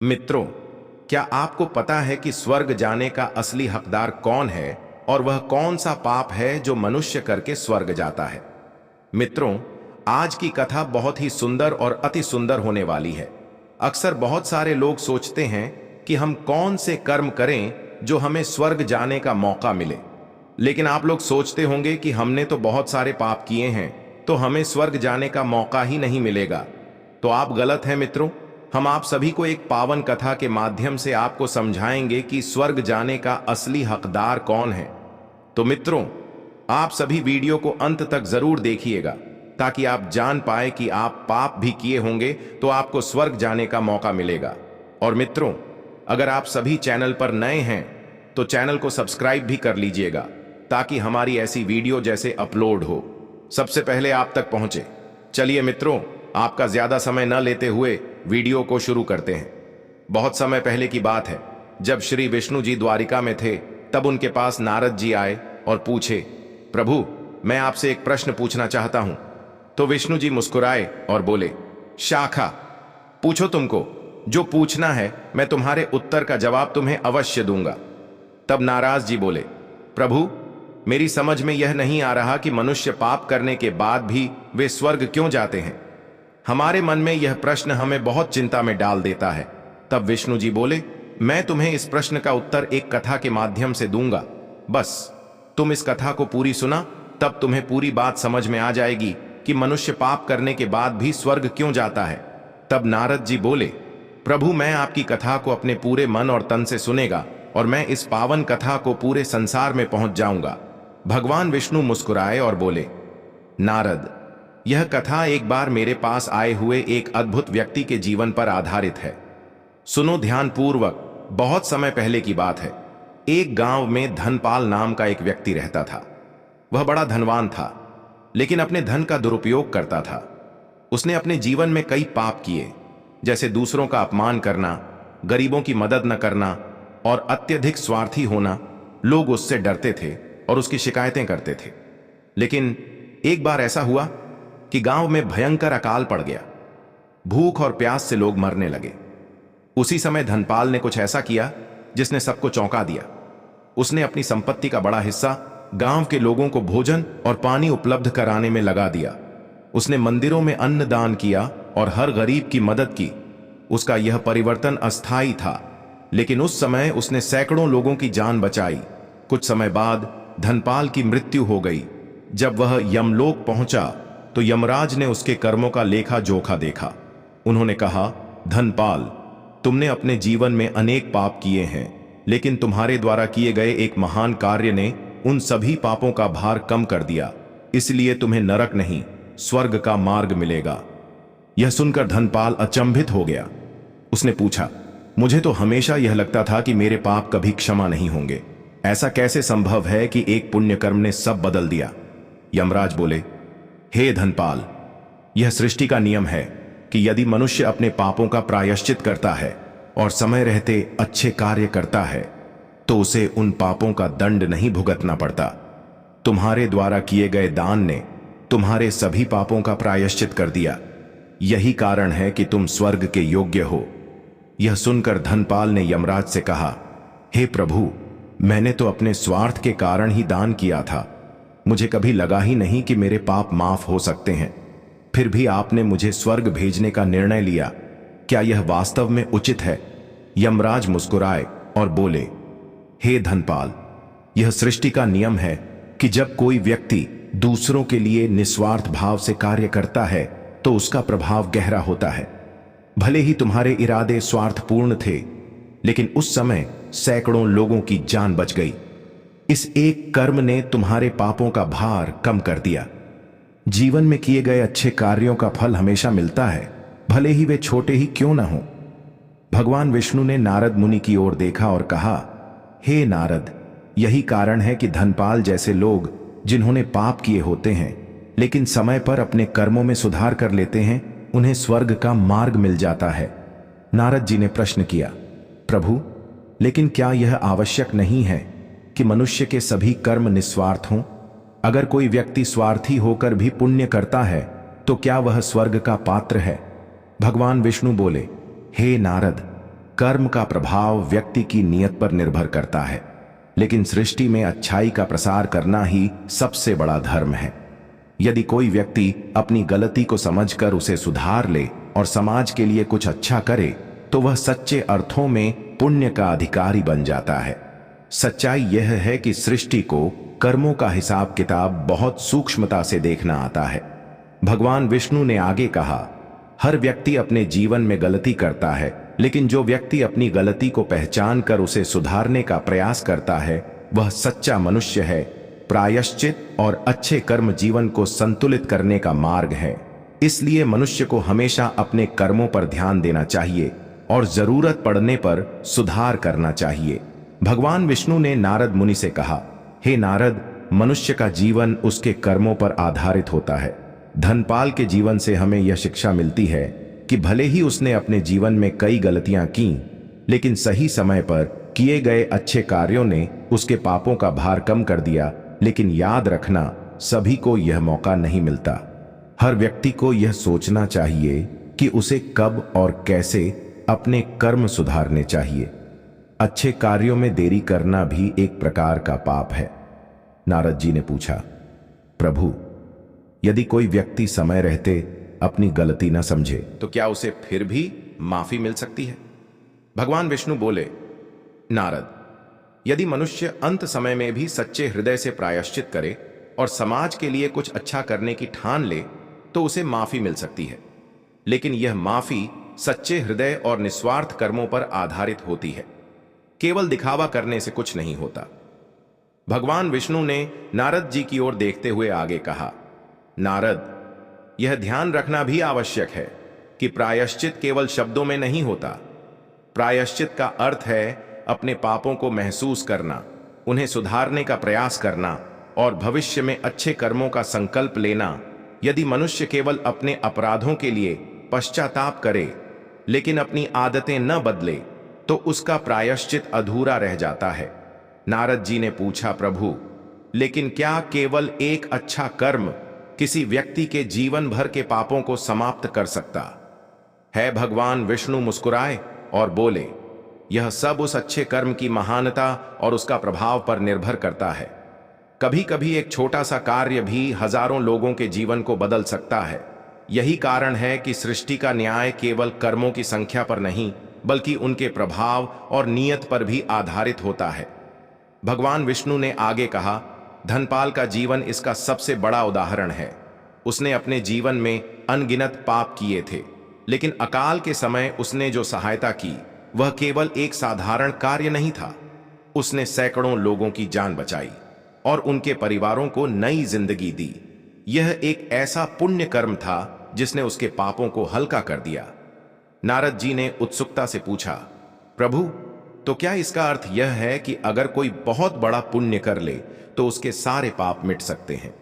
मित्रों, क्या आपको पता है कि स्वर्ग जाने का असली हकदार कौन है और वह कौन सा पाप है जो मनुष्य करके स्वर्ग जाता है? मित्रों, आज की कथा बहुत ही सुंदर और अति सुंदर होने वाली है। अक्सर बहुत सारे लोग सोचते हैं कि हम कौन से कर्म करें जो हमें स्वर्ग जाने का मौका मिले। लेकिन आप लोग सोचते होंगे कि हमने तो बहुत सारे पाप किए हैं, तो हमें स्वर्ग जाने का मौका ही नहीं मिलेगा। तो आप गलत हैं मित्रों। हम आप सभी को एक पावन कथा के माध्यम से आपको समझाएंगे कि स्वर्ग जाने का असली हकदार कौन है। तो मित्रों, आप सभी वीडियो को अंत तक जरूर देखिएगा ताकि आप जान पाए कि आप पाप भी किए होंगे तो आपको स्वर्ग जाने का मौका मिलेगा। और मित्रों, अगर आप सभी चैनल पर नए हैं तो चैनल को सब्सक्राइब भी कर लीजिएगा ताकि हमारी ऐसी वीडियो जैसे अपलोड हो सबसे पहले आप तक पहुंचे। चलिए मित्रों, आपका ज्यादा समय न लेते हुए वीडियो को शुरू करते हैं। बहुत समय पहले की बात है, जब श्री विष्णु जी द्वारिका में थे, तब उनके पास नारद जी आए और पूछे, प्रभु, मैं आपसे एक प्रश्न पूछना चाहता हूं। तो विष्णु जी मुस्कुराए और बोले, शाखा, पूछो, तुमको जो पूछना है मैं तुम्हारे उत्तर का जवाब तुम्हें अवश्य दूंगा। तब नाराज जी बोले, प्रभु, मेरी समझ में यह नहीं आ रहा कि मनुष्य पाप करने के बाद भी वे स्वर्ग क्यों जाते हैं। हमारे मन में यह प्रश्न हमें बहुत चिंता में डाल देता है। तब विष्णु जी बोले, मैं तुम्हें इस प्रश्न का उत्तर एक कथा के माध्यम से दूंगा। बस तुम इस कथा को पूरी सुना, तब तुम्हें पूरी बात समझ में आ जाएगी कि मनुष्य पाप करने के बाद भी स्वर्ग क्यों जाता है। तब नारद जी बोले, प्रभु, मैं आपकी कथा को अपने पूरे मन और तन से सुनेगा और मैं इस पावन कथा को पूरे संसार में पहुंच जाऊंगा। भगवान विष्णु मुस्कुराए और बोले, नारद, यह कथा एक बार मेरे पास आए हुए एक अद्भुत व्यक्ति के जीवन पर आधारित है। सुनो ध्यानपूर्वक। बहुत समय पहले की बात है। एक गांव में धनपाल नाम का एक व्यक्ति रहता था। वह बड़ा धनवान था, लेकिन अपने धन का दुरुपयोग करता था। उसने अपने जीवन में कई पाप किए, जैसे दूसरों का अपमान करना, गरीबों की मदद न करना और अत्यधिक स्वार्थी होना। लोग उससे डरते थे और उसकी शिकायतें करते थे। लेकिन एक बार ऐसा हुआ कि गांव में भयंकर अकाल पड़ गया। भूख और प्यास से लोग मरने लगे। उसी समय धनपाल ने कुछ ऐसा किया जिसने सबको चौंका दिया। उसने अपनी संपत्ति का बड़ा हिस्सा गांव के लोगों को भोजन और पानी उपलब्ध कराने में लगा दिया। उसने मंदिरों में अन्न दान किया और हर गरीब की मदद की। उसका यह परिवर्तन अस्थायी था, लेकिन उस समय उसने सैकड़ों लोगों की जान बचाई। कुछ समय बाद धनपाल की मृत्यु हो गई। जब वह यमलोक पहुंचा तो यमराज ने उसके कर्मों का लेखा जोखा देखा। उन्होंने कहा, धनपाल, तुमने अपने जीवन में अनेक पाप किए हैं, लेकिन तुम्हारे द्वारा किए गए एक महान कार्य ने उन सभी पापों का भार कम कर दिया। इसलिए तुम्हें नरक नहीं, स्वर्ग का मार्ग मिलेगा। यह सुनकर धनपाल अचंभित हो गया। उसने पूछा, मुझे तो हमेशा यह लगता था कि मेरे पाप कभी क्षमा नहीं होंगे। ऐसा कैसे संभव है कि एक पुण्य कर्म ने सब बदल दिया। यमराज बोले, हे धनपाल, यह सृष्टि का नियम है कि यदि मनुष्य अपने पापों का प्रायश्चित करता है और समय रहते अच्छे कार्य करता है तो उसे उन पापों का दंड नहीं भुगतना पड़ता। तुम्हारे द्वारा किए गए दान ने तुम्हारे सभी पापों का प्रायश्चित कर दिया। यही कारण है कि तुम स्वर्ग के योग्य हो। यह सुनकर धनपाल ने यमराज से कहा, हे प्रभु, मैंने तो अपने स्वार्थ के कारण ही दान किया था। मुझे कभी लगा ही नहीं कि मेरे पाप माफ हो सकते हैं। फिर भी आपने मुझे स्वर्ग भेजने का निर्णय लिया। क्या यह वास्तव में उचित है? यमराज मुस्कुराए और बोले, हे धनपाल, यह सृष्टि का नियम है कि जब कोई व्यक्ति दूसरों के लिए निस्वार्थ भाव से कार्य करता है तो उसका प्रभाव गहरा होता है। भले ही तुम्हारे इरादे स्वार्थपूर्ण थे, लेकिन उस समय सैकड़ों लोगों की जान बच गई। इस एक कर्म ने तुम्हारे पापों का भार कम कर दिया। जीवन में किए गए अच्छे कार्यों का फल हमेशा मिलता है, भले ही वे छोटे ही क्यों ना हो। भगवान विष्णु ने नारद मुनि की ओर देखा और कहा, हे नारद, यही कारण है कि धनपाल जैसे लोग जिन्होंने पाप किए होते हैं लेकिन समय पर अपने कर्मों में सुधार कर लेते हैं, उन्हें स्वर्ग का मार्ग मिल जाता है। नारद जी ने प्रश्न किया, प्रभु, लेकिन क्या यह आवश्यक नहीं है कि मनुष्य के सभी कर्म निस्वार्थ हों? अगर कोई व्यक्ति स्वार्थी होकर भी पुण्य करता है तो क्या वह स्वर्ग का पात्र है? भगवान विष्णु बोले, हे नारद, कर्म का प्रभाव व्यक्ति की नीयत पर निर्भर करता है, लेकिन सृष्टि में अच्छाई का प्रसार करना ही सबसे बड़ा धर्म है। यदि कोई व्यक्ति अपनी गलती को समझकर उसे सुधार ले और समाज के लिए कुछ अच्छा करे, तो वह सच्चे अर्थों में पुण्य का अधिकारी बन जाता है। सच्चाई यह है कि सृष्टि को कर्मों का हिसाब किताब बहुत सूक्ष्मता से देखना आता है। भगवान विष्णु ने आगे कहा, हर व्यक्ति अपने जीवन में गलती करता है, लेकिन जो व्यक्ति अपनी गलती को पहचान कर उसे सुधारने का प्रयास करता है, वह सच्चा मनुष्य है। प्रायश्चित और अच्छे कर्म जीवन को संतुलित करने का मार्ग है। इसलिए मनुष्य को हमेशा अपने कर्मों पर ध्यान देना चाहिए और जरूरत पड़ने पर सुधार करना चाहिए। भगवान विष्णु ने नारद मुनि से कहा, हे नारद, मनुष्य का जीवन उसके कर्मों पर आधारित होता है। धनपाल के जीवन से हमें यह शिक्षा मिलती है कि भले ही उसने अपने जीवन में कई गलतियां की, लेकिन सही समय पर किए गए अच्छे कार्यों ने उसके पापों का भार कम कर दिया। लेकिन याद रखना, सभी को यह मौका नहीं मिलता। हर व्यक्ति को यह सोचना चाहिए कि उसे कब और कैसे अपने कर्म सुधारने चाहिए। अच्छे कार्यों में देरी करना भी एक प्रकार का पाप है। नारद जी ने पूछा, प्रभु, यदि कोई व्यक्ति समय रहते अपनी गलती न समझे तो क्या उसे फिर भी माफी मिल सकती है? भगवान विष्णु बोले, नारद, यदि मनुष्य अंत समय में भी सच्चे हृदय से प्रायश्चित करे और समाज के लिए कुछ अच्छा करने की ठान ले तो उसे माफी मिल सकती है। लेकिन यह माफी सच्चे हृदय और निस्वार्थ कर्मों पर आधारित होती है। केवल दिखावा करने से कुछ नहीं होता। भगवान विष्णु ने नारद जी की ओर देखते हुए आगे कहा, नारद, यह ध्यान रखना भी आवश्यक है कि प्रायश्चित केवल शब्दों में नहीं होता। प्रायश्चित का अर्थ है अपने पापों को महसूस करना, उन्हें सुधारने का प्रयास करना और भविष्य में अच्छे कर्मों का संकल्प लेना। यदि मनुष्य केवल अपने अपराधों के लिए पश्चाताप करे लेकिन अपनी आदतें न बदले तो उसका प्रायश्चित अधूरा रह जाता है। नारद जी ने पूछा, प्रभु, लेकिन क्या केवल एक अच्छा कर्म किसी व्यक्ति के जीवन भर के पापों को समाप्त कर सकता है? भगवान विष्णु मुस्कुराए और बोले, यह सब उस अच्छे कर्म की महानता और उसका प्रभाव पर निर्भर करता है। कभी कभी एक छोटा सा कार्य भी हजारों लोगों के जीवन को बदल सकता है। यही कारण है कि सृष्टि का न्याय केवल कर्मों की संख्या पर नहीं बल्कि उनके प्रभाव और नियत पर भी आधारित होता है। भगवान विष्णु ने आगे कहा, धनपाल का जीवन इसका सबसे बड़ा उदाहरण है। उसने अपने जीवन में अनगिनत पाप किए थे, लेकिन अकाल के समय उसने जो सहायता की वह केवल एक साधारण कार्य नहीं था। उसने सैकड़ों लोगों की जान बचाई और उनके परिवारों को नई जिंदगी दी। यह एक ऐसा पुण्य कर्म था जिसने उसके पापों को हल्का कर दिया। नारद जी ने उत्सुकता से पूछा, प्रभु, तो क्या इसका अर्थ यह है कि अगर कोई बहुत बड़ा पुण्य कर ले तो उसके सारे पाप मिट सकते हैं?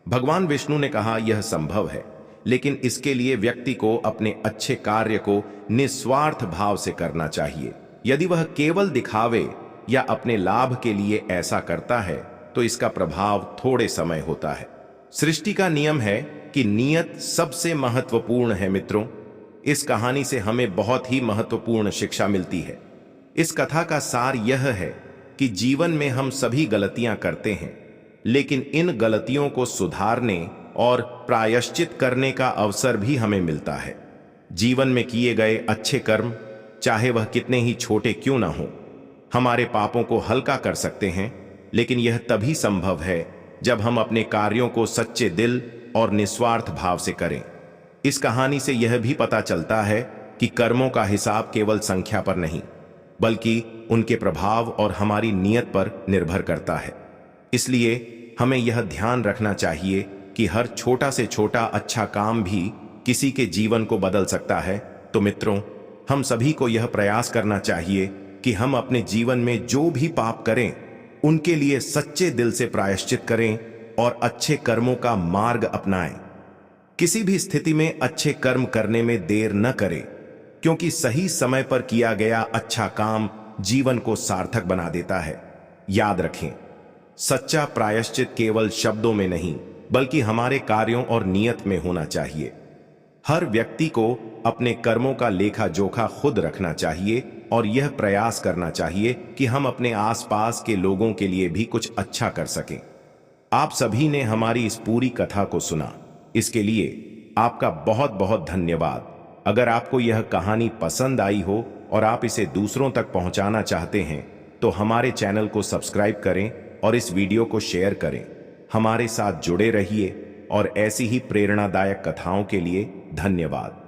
भगवान विष्णु ने कहा, यह संभव है, लेकिन इसके लिए व्यक्ति को अपने अच्छे कार्य को निस्वार्थ भाव से करना चाहिए। यदि वह केवल दिखावे या अपने लाभ के लिए ऐसा करता है तो इसका प्रभाव थोड़े समय होता है। सृष्टि का नियम है कि नियत सबसे महत्वपूर्ण है। मित्रों, इस कहानी से हमें बहुत ही महत्वपूर्ण शिक्षा मिलती है। इस कथा का सार यह है कि जीवन में हम सभी गलतियां करते हैं, लेकिन इन गलतियों को सुधारने और प्रायश्चित करने का अवसर भी हमें मिलता है। जीवन में किए गए अच्छे कर्म, चाहे वह कितने ही छोटे क्यों ना हो, हमारे पापों को हल्का कर सकते हैं। लेकिन यह तभी संभव है जब हम अपने कार्यों को सच्चे दिल और निस्वार्थ भाव से करें। इस कहानी से यह भी पता चलता है कि कर्मों का हिसाब केवल संख्या पर नहीं बल्कि उनके प्रभाव और हमारी नीयत पर निर्भर करता है। इसलिए हमें यह ध्यान रखना चाहिए कि हर छोटा से छोटा अच्छा काम भी किसी के जीवन को बदल सकता है। तो मित्रों, हम सभी को यह प्रयास करना चाहिए कि हम अपने जीवन में जो भी पाप करें उनके लिए सच्चे दिल से प्रायश्चित करें और अच्छे कर्मों का मार्ग अपनाएं। किसी भी स्थिति में अच्छे कर्म करने में देर न करें, क्योंकि सही समय पर किया गया अच्छा काम जीवन को सार्थक बना देता है। याद रखें, सच्चा प्रायश्चित केवल शब्दों में नहीं बल्कि हमारे कार्यों और नियत में होना चाहिए। हर व्यक्ति को अपने कर्मों का लेखा जोखा खुद रखना चाहिए और यह प्रयास करना चाहिए कि हम अपने आसपास के लोगों के लिए भी कुछ अच्छा कर सकें। आप सभी ने हमारी इस पूरी कथा को सुना, इसके लिए आपका बहुत बहुत धन्यवाद। अगर आपको यह कहानी पसंद आई हो और आप इसे दूसरों तक पहुंचाना चाहते हैं तो हमारे चैनल को सब्सक्राइब करें और इस वीडियो को शेयर करें। हमारे साथ जुड़े रहिए और ऐसी ही प्रेरणादायक कथाओं के लिए धन्यवाद।